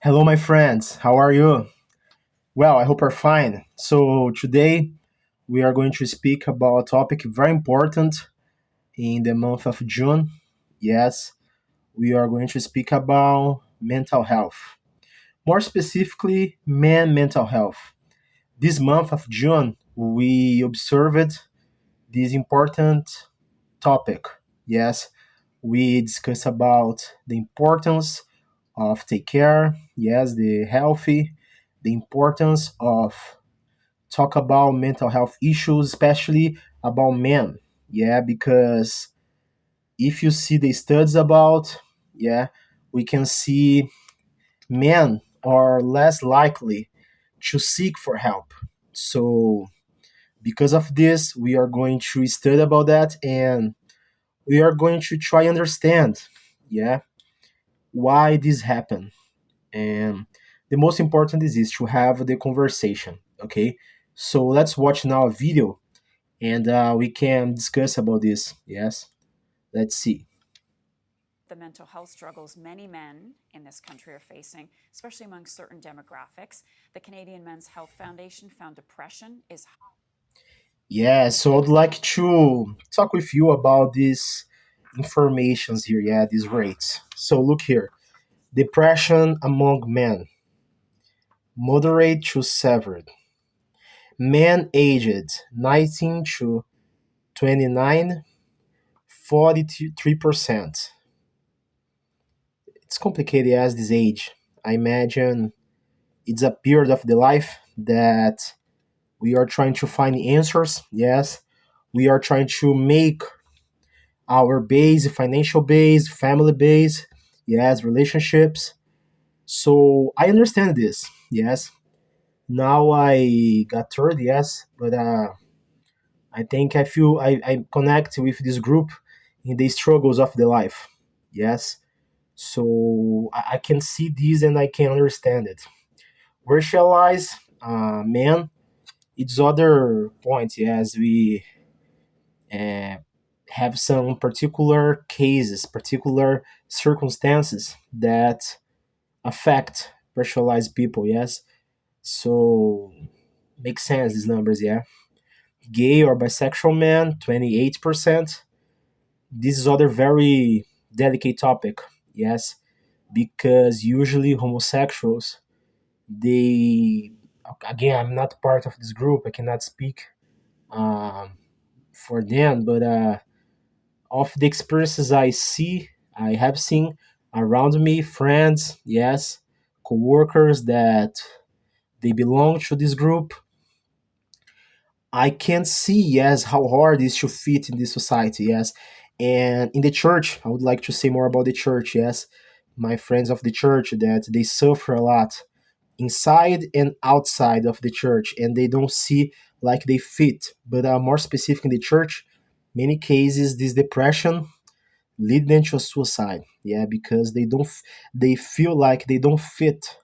Hello, my friends. How are you? Well, I hope you're fine. So, today we are going to speak about a topic very important in the month of June. Yes, we are going to speak about mental health. More specifically, mental health. This month of June, we observed this important topic. Yes, we discuss about the importance of take care, yes, the healthy, the importance of talk about mental health issues, especially about men. Yeah, because if you see the studies about, yeah, we can see men are less likely to seek for help. So because of this, we are going to study about that and we are going to try understand, yeah, why this happened. And the most important is this to have the conversation. Okay, so let's watch now a video and we can discuss about this. Yes, let's see. The mental health struggles many men in this country are facing, especially among certain demographics. The Canadian Men's Health Foundation found depression is Yeah, so I'd like to talk with you about these informations here. Yeah, these rates. So look here: depression among men, moderate to severe, men aged 19 to 29, 43%. It's complicated as this age. I imagine it's a period of the life that we are trying to find answers. Yes, we are trying to make our base, financial base, family base, yes, relationships. So I understand this. Yes, now I got 30. Yes, but I think I connect with this group in the struggles of the life. Yes, so I can see this and I can understand it. Racialize, man, it's other point. Yes, we uh, have some particular cases, particular circumstances that affect racialized people. Yes, so makes sense these numbers. Yeah, gay or bisexual man, 28%. This is other very delicate topic. Yes, because usually homosexuals, they, again, I'm not part of this group, I cannot speak um, for them, but of the experiences I have seen around me, friends, yes, co-workers that they belong to this group, I can see, yes, how hard it is to fit in this society, yes. And in the church, I would like to say more about the church, yes. My friends of the church, that they suffer a lot inside and outside of the church, and they don't see like they fit. But more specific in the church, many cases this depression lead them to suicide. Yeah, because they feel like they don't fit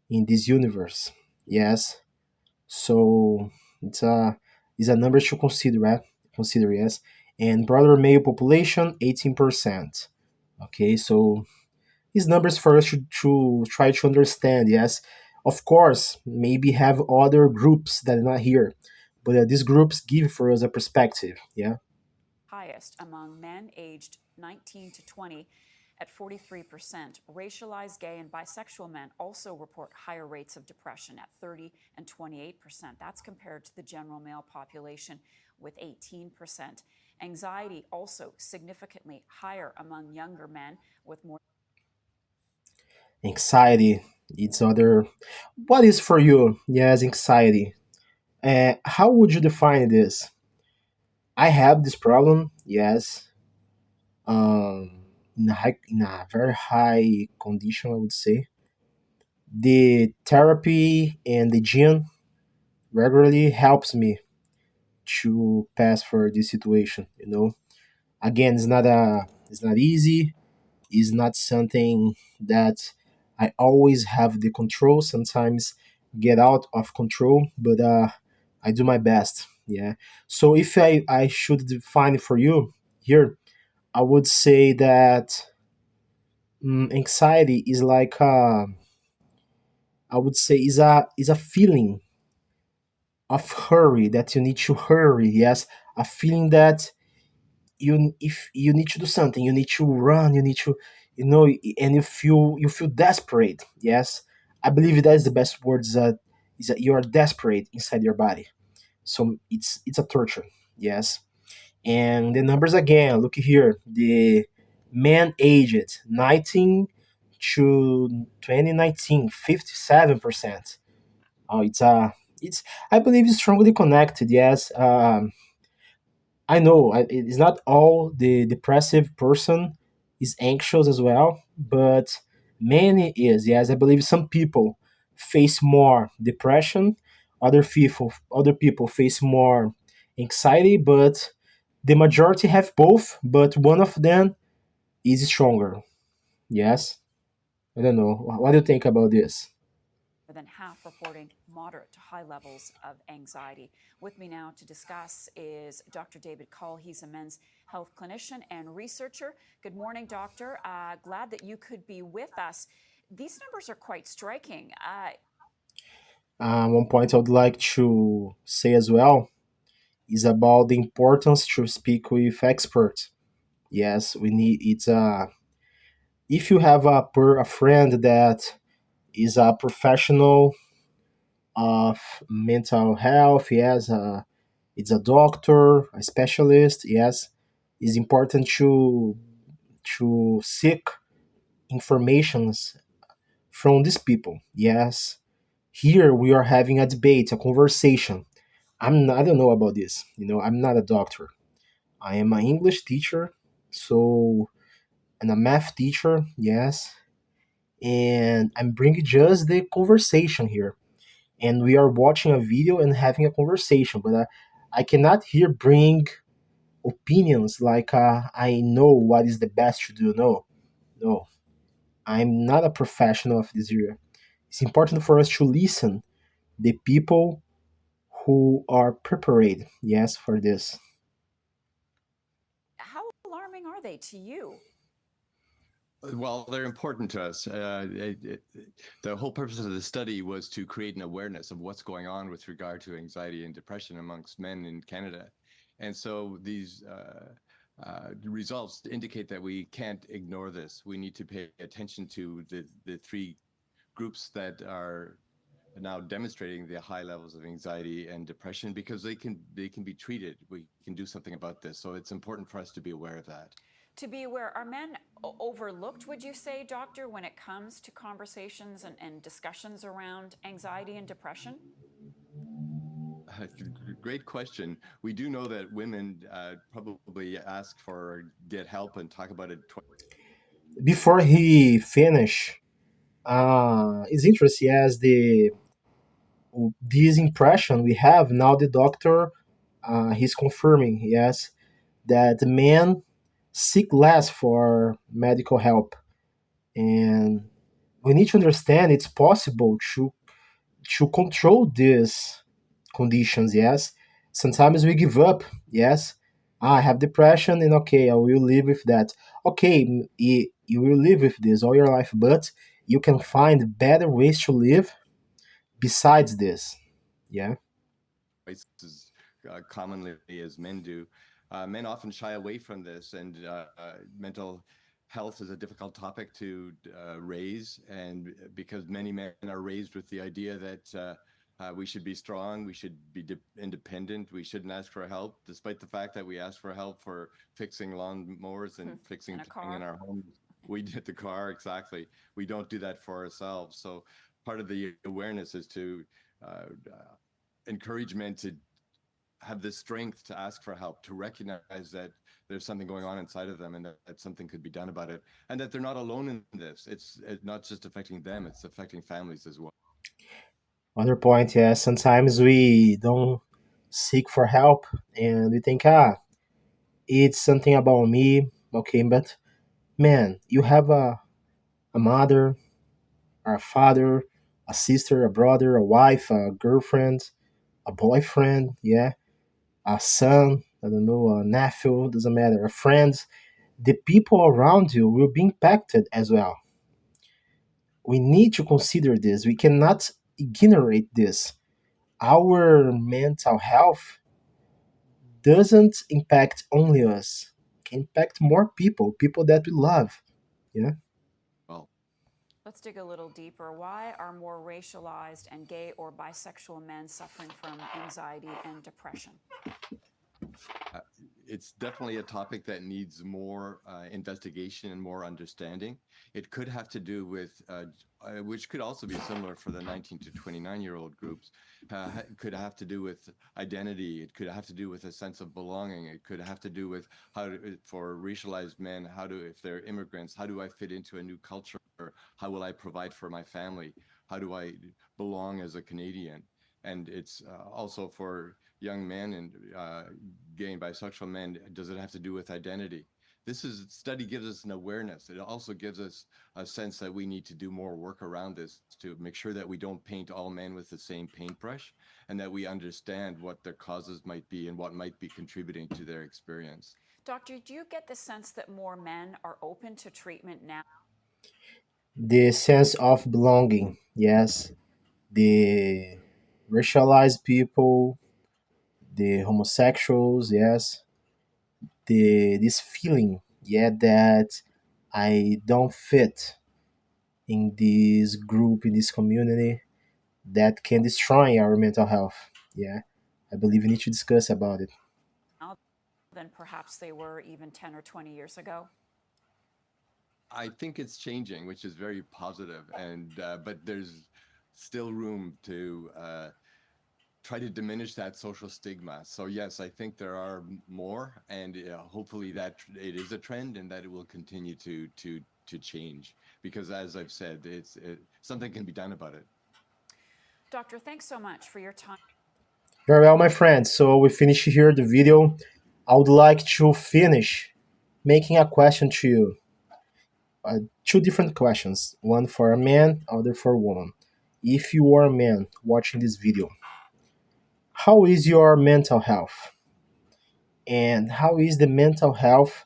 in this universe. Yes, so it's a number to consider. Right? Consider, yes. And broader male population, 18%. Okay, so these numbers for us to try to understand. Yes, of course, maybe have other groups that are not here, but these groups give for us a perspective. Yeah. highest among men aged 19 to 20 at 43%. Racialized gay and bisexual men also report higher rates of depression at 30 and 28%. That's compared to the general male population with 18%. Anxiety also significantly higher among younger men with more. Anxiety, it's other. What is for you? Yes, anxiety. How would you define this? I have this problem. Yes. In a very high condition, I would say. The therapy and the gym regularly helps me to pass for this situation. Again, it's not easy. It's not something that I always have the control. Sometimes get out of control, but I do my best. Yeah. So if I should define it for you here, I would say that anxiety is like I would say is a feeling of hurry, that you need to hurry. Yes, a feeling that if you need to do something, you need to run, you need to, and you feel desperate. Yes, I believe that is the best words. Is that you are desperate inside your body. So it's a torture. Yes, and the numbers again. Look here, the man aged 19 to 2019, 57%. Oh, it's I believe it's strongly connected. Yes, I know it's not all the depressive person is anxious as well, but many is. Yes, I believe some people face more depression, other people face more anxiety, but the majority have both, but one of them is stronger. Yes, I don't know. What do you think about this? More than half reporting moderate to high levels of anxiety. With me now to discuss is Dr. David Call. He's a men's health clinician and researcher. Good morning, doctor. Glad that you could be with us. These numbers are quite striking. One point I would like to say as well is about the importance to speak with experts. Yes, we need it's a if you have a friend that is a professional of mental health, yes, it's a doctor, a specialist, yes, it's important to seek informations from these people. Yes, here we are having a debate, a conversation. I don't know about this. I'm not a doctor. I am an English teacher, so and a math teacher, yes, and I'm bringing just the conversation here. And we are watching a video and having a conversation, but I cannot here bring opinions like I know what is the best to do. No, no, I'm not a professional of this area. It's important for us to listen the people who are prepared, yes, for this. How alarming are they to you? Well, they're important to us. The whole purpose of the study was to create an awareness of what's going on with regard to anxiety and depression amongst men in Canada. And so these results indicate that we can't ignore this. We need to pay attention to the three groups that are now demonstrating the high levels of anxiety and depression, because they can be treated. We can do something about this. So it's important for us to be aware of that. To be aware, are men overlooked, would you say, doctor, when it comes to conversations and discussions around anxiety and depression? Great question. We do know that women probably ask for get help and talk about it Before he finish, it's interesting as the this impression we have now. The doctor, he's confirming, yes, that men seek less for medical help, and we need to understand it's possible to control these conditions. Yes, sometimes we give up. Yes, I have depression, and okay, I will live with that. Okay, you will live with this all your life, but you can find better ways to live besides this. Yeah. as commonly as men do. Men often shy away from this, and mental health is a difficult topic to raise, and because many men are raised with the idea that we should be strong, we should be independent, we shouldn't ask for help, despite the fact that we ask for help for fixing lawn mowers and fixing In a plumbing in car? our homes. We did the car, exactly. We don't do that for ourselves. So part of the awareness is to uh, encourage men to have the strength to ask for help, to recognize that there's something going on inside of them, and that something could be done about it, and that they're not alone in this. It's not just affecting them, it's affecting families as well. Other point, yeah, sometimes we don't seek for help and we think, it's something about me. Okay, but man, you have a mother, or a father, a sister, a brother, a wife, a girlfriend, a boyfriend, yeah, a son, I don't know, a nephew, doesn't matter, a friend. The people around you will be impacted as well. We need to consider this. We cannot ignorate this. Our mental health doesn't impact only us. It can impact more people, people that we love. Yeah. Well, Let's dig a little deeper. Why are more racialized and gay or bisexual men suffering from anxiety and depression? uh, it's definitely a topic that needs more investigation and more understanding. It could have to do with, which could also be similar for the 19 to 29-year-old groups, it could have to do with identity. It could have to do with a sense of belonging. It could have to do with how to, for racialized men, how to, if they're immigrants, how do I fit into a new culture? How will I provide for my family? How do I belong as a Canadian? And it's also for young men and gay and bisexual men, does it have to do with identity? This is study gives us an awareness. It also gives us a sense that we need to do more work around this to make sure that we don't paint all men with the same paintbrush, and that we understand what their causes might be and what might be contributing to their experience. Doctor, do you get the sense that more men are open to treatment now? The sense of belonging, yes. The racialized people, the homosexuals, yes. The this feeling, yeah, that I don't fit in this group, in this community, that can destroy our mental health. Yeah, I believe we need to discuss about it. Than perhaps they were even 10 or 20 years ago? I think it's changing, which is very positive, and but there's still room to try to diminish that social stigma. So yes, I think there are more, and hopefully that it is a trend, and that it will continue to change. Because as I've said, something can be done about it. Doctor, thanks so much for your time. Very well, my friends. So we finish here the video. I would like to finish making a question to you. Two different questions, one for a man, other for a woman. If you are a man watching this video, how is your mental health? And how is the mental health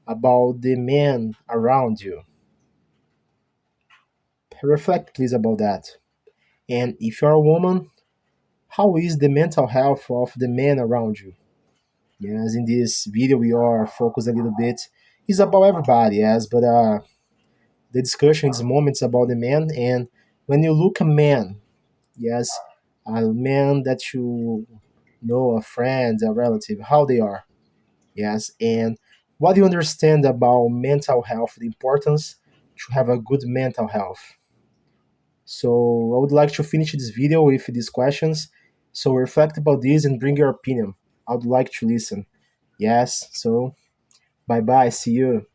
about the men around you? Reflect, please, about that. And if you're a woman, how is the mental health of the men around you? Yes, in this video, we are focused a little bit. It's about everybody, yes, but the discussion is moments about the man. And when you look a man, yes, a man that you know, a friend, a relative, how they are, yes, and what do you understand about mental health, the importance to have a good mental health. So I would like to finish this video with these questions. So reflect about this and bring your opinion. I would like to listen. Yes, so bye bye, see you.